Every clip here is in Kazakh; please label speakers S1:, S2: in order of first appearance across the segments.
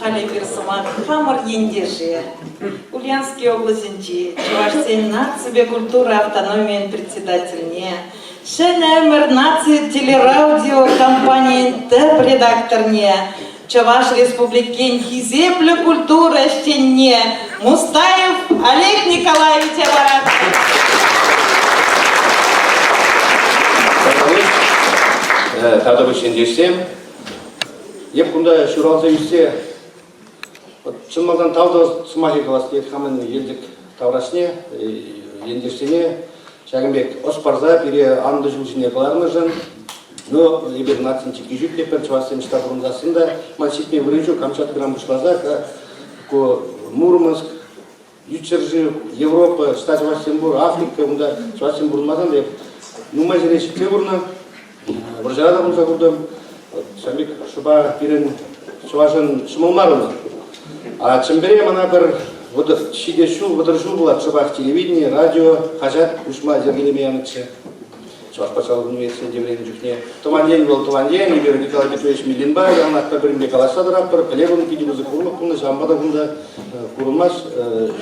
S1: Халибирсума хамар ендеши. Ульяновский области, Чувашсен нации культура автономия председательне. Шенемер нации телерадио компании редакторне. Чуваш республикен хизепле культура штенне. Мустаев Олег Николаевич Абарат.
S2: Тағы бір шендесем, еп күнді шүралса үйсе, шынмалдан тауды сымахи қаласы ет қамын елдік таврашне, ендесене, Шагымбек оспарза, пере анды жүлшіне қаларыны жын, но ебір нацин чеки жүк депер, Чувашсен штабұрындасында, ман шетме вырыжу, Камчат грамм бұшлаза, Мурманск, Ючержи, Европа, Штат Чувашсенбур, Африка, онда Чувашсен бұрынмазан деп, нумай жере шетке бұрына, Бұржарада бұлса құрдым, Шамбек шуба пирен шуашын шымылмарыны. А чымбере мана бір шидешу, выдыршу бұлат шубах телевидение, радио, хажат, ушма зергелеме яныкшы. Чуваш пачалық университет еврейін жүхне. Туман день был туман день, Игорь Николай Петрович Милинбай, он атта бірімде каласа дыраппыр, пілегін кеде бұзы құрылық бұлды, жамбада бұлды құрылмаш,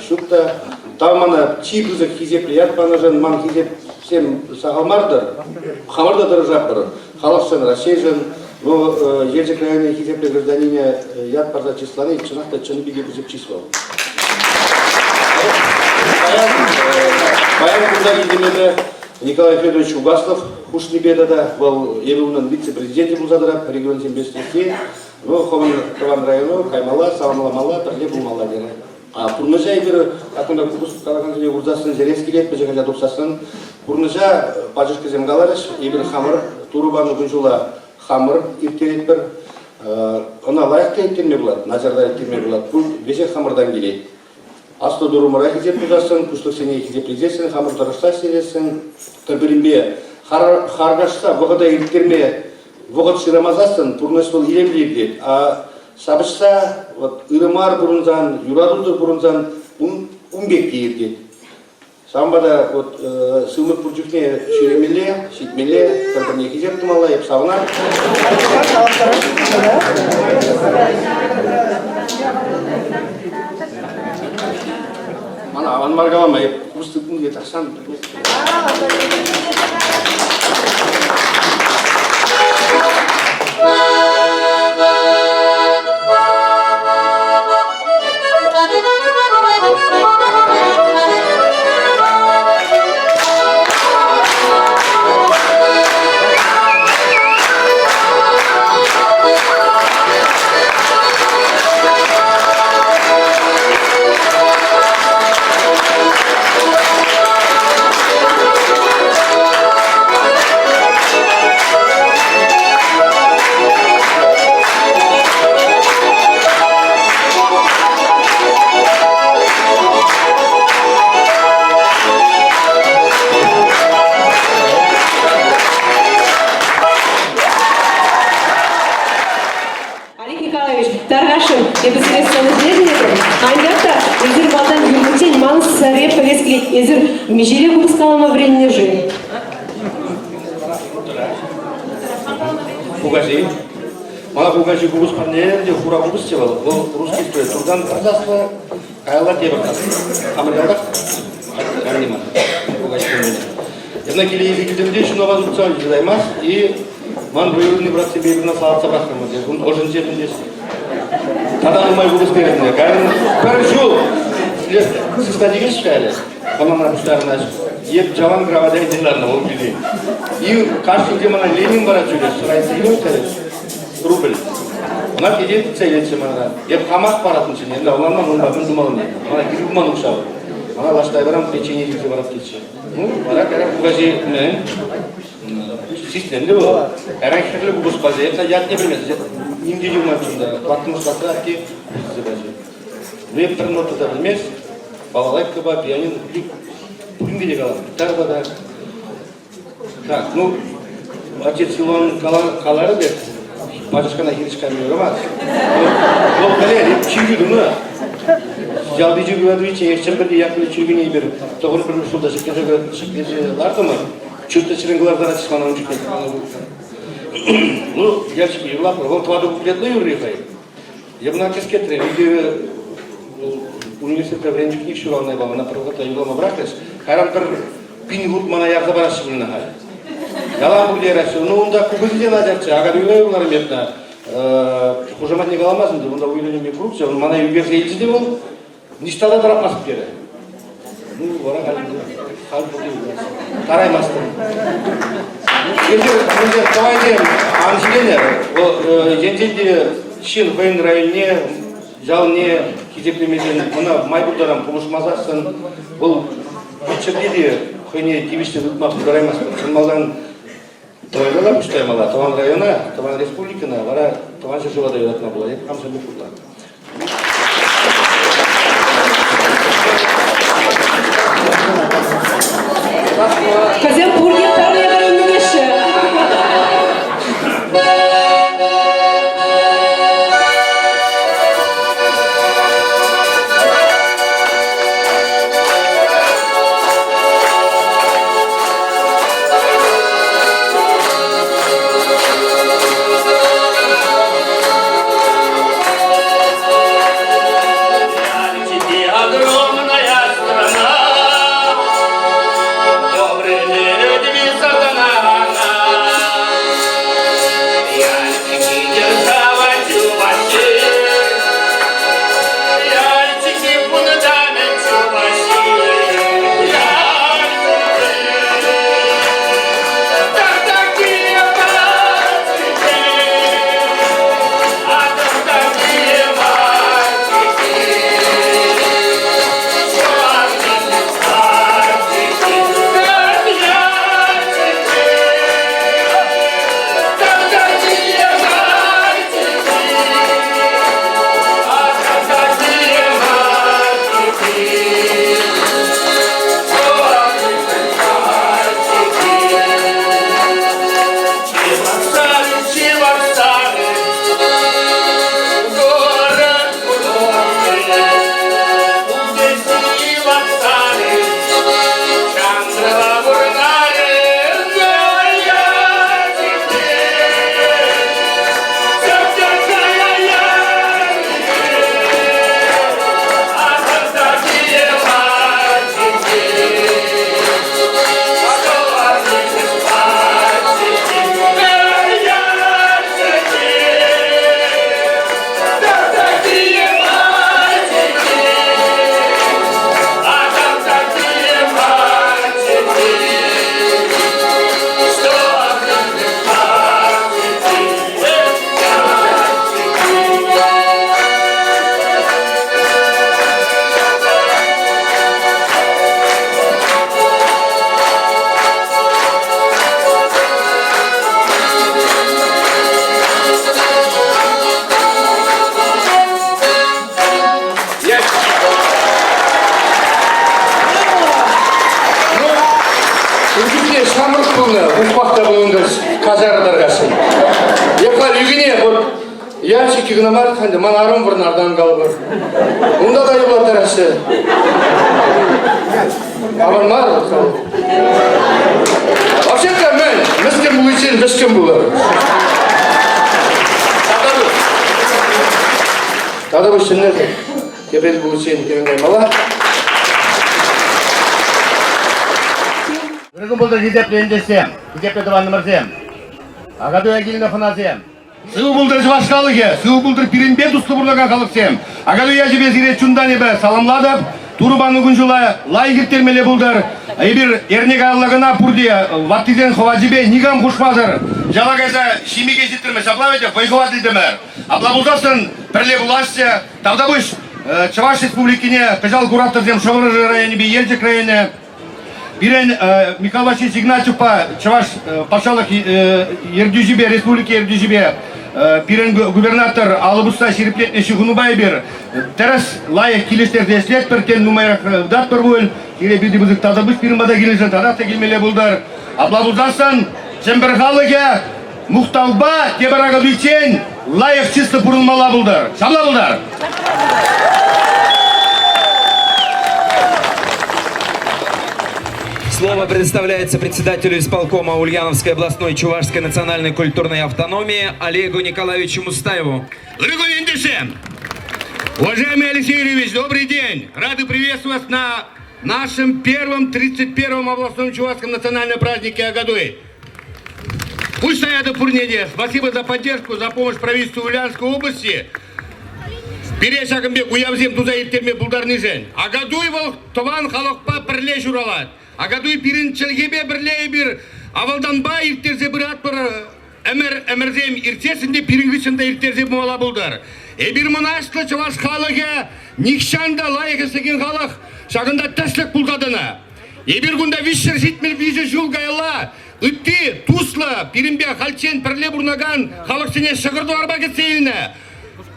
S2: шукта. Там мана чи бұзы хизеп лият баны жын, ман хизеп всем сағалмардыр, хамарда дырыжаппыр, халықшын, Рашейжын, но ежек районе хизепле гражданине яд парда числаны, чынақта чыны биге бұзып числал. Баян күнда едемеді Николай Федорович Угаслов, Хушни бедада, был Евуның вице-президенті бұл задырап, регион 75-те, но Хомын Таван району, Каймала, Саванала-Мала, Тарле Булмала дені. А Пурныжа егер, акында Кубус қалаған және Урзасын Зерескелет, бәжеғажа допсасын, Пурныжа пажышқы земгаларыш, егер хамыр, Турубаны күнжула хамыр иртерет бір, она лайықта еттерме болады, назарда еттерме болады, бұл бешек хамырдан келейді. Асты дұрымыра хизеп бұзасын, күштік сене хизеп лезесін, хамыр дұрышса сенесін, кірбірінбе, харгашса, бұғыда иртерме, бұғыт шырамазасын, Пурныш бұл елемлейді дейді. А сабышса, ырымар бұрынзан, юрадылды бұрынзан, умбек дейірдеді. Самбада сылмық бұржықне шүремеле, шетмеле, кірбіріне хизеп тұмала, еп савына. Mana awan marga mah, mesti pun dia tersan.
S3: Межели выпускала времени жизни.
S2: Пугази. Мала пугази губус парнер, где хура губус делал. Был русский стоит. Турдан продастся, кайла тебртас. Амрелдак? Гарнима. Пугази парнер. Една кили языки демдеш, но вас уцали даймас и ман выявленный брат себе на салатца брахнама. Он ожен зелен здесь. Тогда мой губус передне. Гарин пережил. Состадили шкале. Команда муштарнаш. Еп жаван гравада идеяларна ол биди. И каршыге мана Ленин бара жүрөс. Сұрайсыз керек. Рубль. Она кедет целече мана. Еп камак баратын чын. Енді олардан онбағын думалын. Мана киргуман ұқшау. Мана лаштай барам печенье жеке барап кетші. Ну, бара кәрі бұғажи мен. Системді бұл. Әрәңкерлі бұғыз базы. Епна ят не білмес. Инде жылмай тұнда. Платтың ұстасы әтке. Еп тұрын ортада білмес. Балалайка ба, пианин, бүгінге де қалады. Гитарда да. Так, ну, отец Илон қалары деп, бажышқана хирішқаны өремаз. Ол қалер, чүйгіді мұны. Жалды жүгі өдуіче, ешчен бірде яқылы чүйгіне бір, тоғын бір ұшылда шықкежі ларды ма? Чүртті шырыңғылардан açısқана ұнчық кетті. Ну, яшки, Юрлап, он тваду бұқлетті юррихай. Я бы на кескетре, видео университетте времени книг шуланной бала, на провода юлама бракес, хайрам бір пингут мана ярда барашы біліна хай. Ялам бұл дересі, ну онда кубызден адерчі, ағар үйлай олар метна, хужамат не қаламазын, онда үйленеме коррупция, он мана үйгерсе елсі ол, ништада тарапмасып кері. Ну, вара хал бұл дейміз, тараймастыр. Енді, давайте, аншыленер, жентенде шын қойын районне, жалне, кезеплемеден, мұна майбұлдарам құлышмазасын, бұл бүтшірде де қойне тевіште ұтмақ тараймастыр. Шынмалдан Таван Муштаймала, Таван района, Таван республикана, вара Таван Шашывада юратна была. Я қамса бұл құлтан.
S3: Хозяин бургер тария районның еші.
S2: Ящики гномар ханды, манаром бір нардан қалбыр. Онда да юлатар әші. Аман мар отқал. Вообще-то мен, міскім бұл үшін, міскім бұлар. Тады бұл үшін нәді? Кебез бұл үшін кемеңгай мала.
S4: Бүгін бұлды жидепті ендесем, жидепті дұванны мұрзем. Ағаду әгеліні қыназем. Сығы бұлдыр жывашқалығы, сығы бұлдыр пиренбет ұсты бұрдыға қалықсем. Ағаду әжібе зире чундан ебі саламладып, турбаны күнжыла лайгіртермелі бұлдыр. Ебір ернек алығына пұрды, ваттизен ховаджибе нигам құшпадыр. Жалағайса шимеге жеттірме шаплаведе бойховат едімір. Абла бұлдасын пірле бұлашсы, тавда бұш Чаваш республикіне пежал кураттырзем Шоғыры районе бе Елчік районе. Бирен Михаил Васильевич Игнатьевпа, Чаваш пашалық Ердюжибе, республики Ердюжибе, Бирен губернатор Алыбуста Шереплетне Шихунубай бер, терес лайық келестерді эслет біртен нумайрақ дат бір бөл, келе білді бұзық тазабыз пирмада келесін, тадақты келмелі бұлдар. Абла бұлдасын, жембір қалыға, мұқталба, тебараға дүйчен, лайық чисты бұрылмала бұлдар. Шабла бұлдар!
S5: Слово предоставляется председателю исполкома Ульяновской областной Чувашской национальной культурной автономии Олегу Николаевичу Мустаеву.
S4: Уважаемый Алексей Юрьевич, добрый день! Рады приветствовать вас на нашем первом 31-м областном чувашском национальном празднике Агадуй. Пусть стоят Пурнеде. Спасибо за поддержку, за помощь правительству Ульяновской области. Бере шагымбек уявзем туза иртерме булдарны жен. Агадуй вол тован халықпа бірле журалат. Агадуй пиринчілгебе бірле бір авалданба иртерзе бір ат бір әмірзем иртесінде пирингішінде иртерзе мола булдар. Бір мұнашлы чуваш халығы никшанда лайық істеген халық шағында тәслік бұлдадына. Бір күнда вишер житмел вижі жул гайла үтті, туслы, пиринбе халчен бірле бұрнаган халық сене шығырды арба кетсейіліне.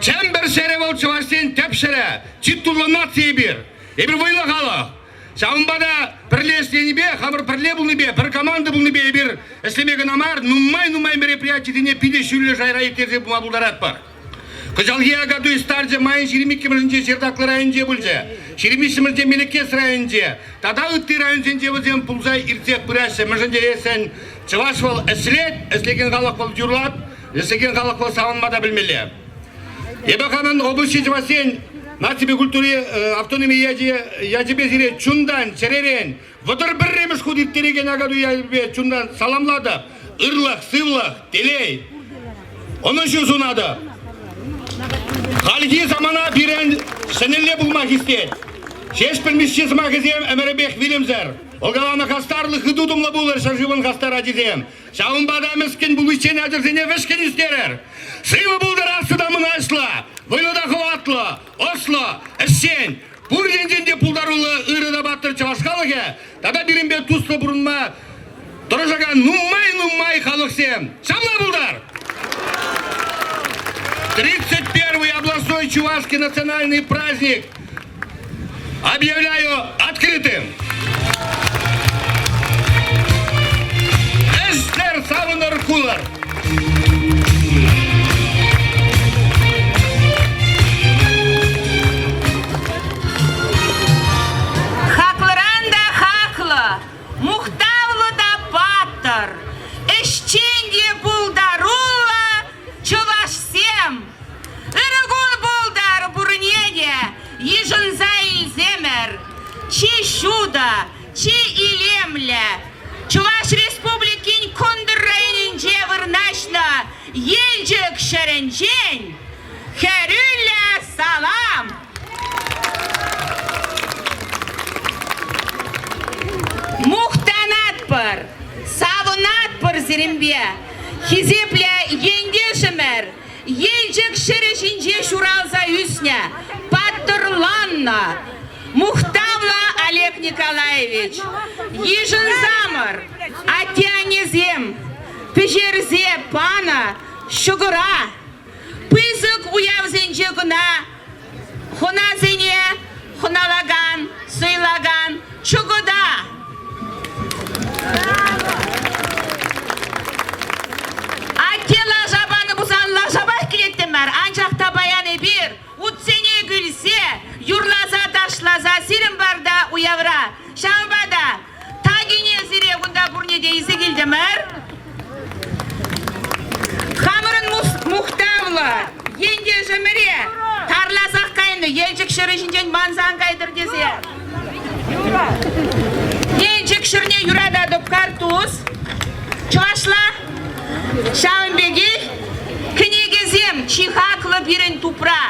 S4: Чем бір шере бол чувашсен тәп шере, читтулы нация бір. Бір вайлы халық. Шағынбада бірле істені бе, қамыр бірле бұлны бе, бір команды бұлны бе, бір әслемеген амар, нұмай мероприятиетіне пиде шүлі жайра етерзе бұма бұлдарат бар. Кыжалги Агадуй старже майын шеремекке мірінже жердақлы райынже бұлже, шеремешімірже мелекес райынже, тада үтті райынженже бұзен пұлзай иртек бірәші, мірженде есен чываш бол әслет, әслеген халық бол жүрлат, әслеген халық бол сағынмада білмелі. Ебақамын облысты жывасен, Нацибе культуре автономия яжебе зире чундан, черерен, вадыр бір реміш худиттереген Агадуй яжебе чундан саламлады, ырлық, сывлық, телей. Onun için sunadı. Halki zamana biren seninle bulmak isteyen. Şeş bilmiş çizmak izleyem Emerebek Willemser. O galana kastarlı hıdudumla bulur şarjıvın kastar acizem. Şahın bada miskin bulu için acizine veşkin isterer. Sıvı buldur asıdamın asla. Vıylıda kıvatlı, osla, eşen. Bur zincinde puldarılı ırıda battır çavaşkalığı. Tada birin bir tuzlu burunma. Duracağın nummay halık sem. Şamla buldar. 31-й областной чувашский национальный праздник объявляю открытым. Эстер Савыныр Кулар.
S6: Хаклыранда хакла, мухтавлы да паттыр, эшченде булдарула чувашсем. Ырыгул булдар бурнеде, ежынза илземер, чи шуда, чи илемле. Чуваш республикин Кондыр районинже вырнашна, елжік шеренжен, херюля салам. Мухтанатпыр, савынатпыр зерембе, хизепле ендешімер, елжік шерешінже шуралза үсне, паттырланна. Мухтавла Олег Николаевич, ежін замыр, атянезем, пежерзе пана, шугыра, пызык уявзенже гына, хоназене, хоналаган, сыйлаган, чугыда. Аттела жабаны бұзанла жабай келеттімер, анчақ табаяны бір, утсене гүлсе, юрлаза ташлаза сирім барда уявра. Шамбада, тагине зире ғында бұрнеде езі келдімір. Хамырын мұқтавлы, енде жымыре, тарлазақ қайынды, елжік шырышынжен манзан қайдыр дезе. Елжік шырне юрада доп картуз, чуашла, шамбеги, книгезем, чихаклы бірін тупра.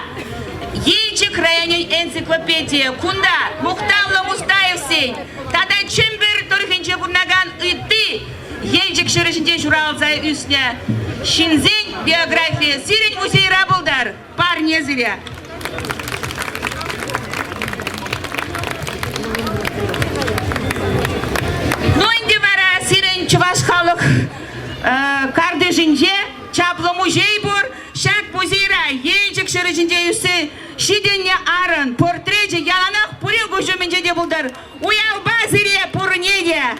S6: Елчик районын энциклопедия кунда Мухтавлы Мустаев сен. Тада чембер торхенче бурнаган ыты елчик шырышынче журалза үсне. Шинзен биография сирень музей рабылдар. Пар не зря. Ну инде бара сирень чуваш халық кардыжынче чаплы музей бур. Шак музейра елчик шырышынче үсі шиденне арын, портреже яланақ пұрел көшіменже де бұлдар. Уялба зіре пұрнеде.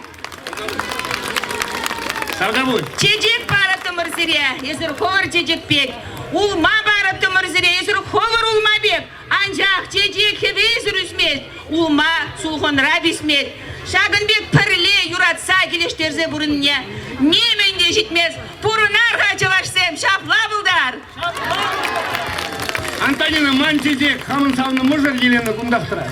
S4: Савдабуй.
S6: Чеджек баратымыр зіре, езір ховар чеджек пек. Улма баратымыр зіре, езір ховар улма бек. Анжақ чеджек хевезір үсмет. Улма сулғынра бісмет. Шағын бек пірле жатса келештерзе бұрынне. Неменде жетмес, бұрынарға чавашсем, шапла бұлдар.
S4: Антонина Манчиде, хамын салыны мұжыр Елена Гундафтыра.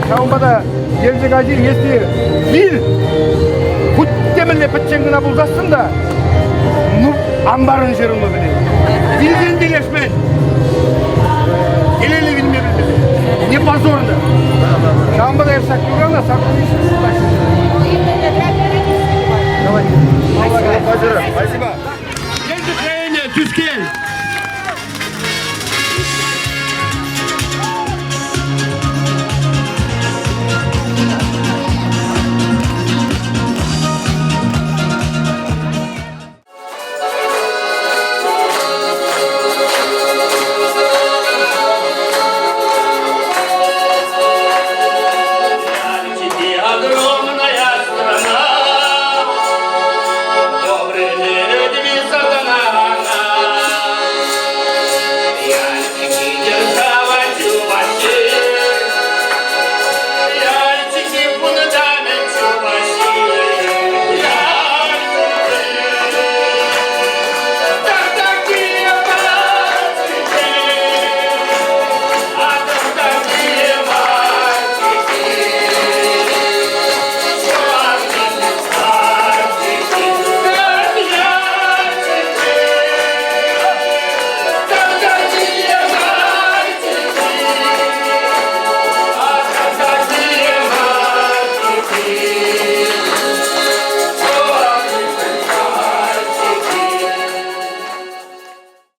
S7: Шаумбада ержек ажир если бир путь темеле пытчеңгина булдасын да ну амбарын жерімі біле билген делешмен келелі билме білді не позорно Шаумбада ерсак программа Давай. Спасибо. Ержек Түскел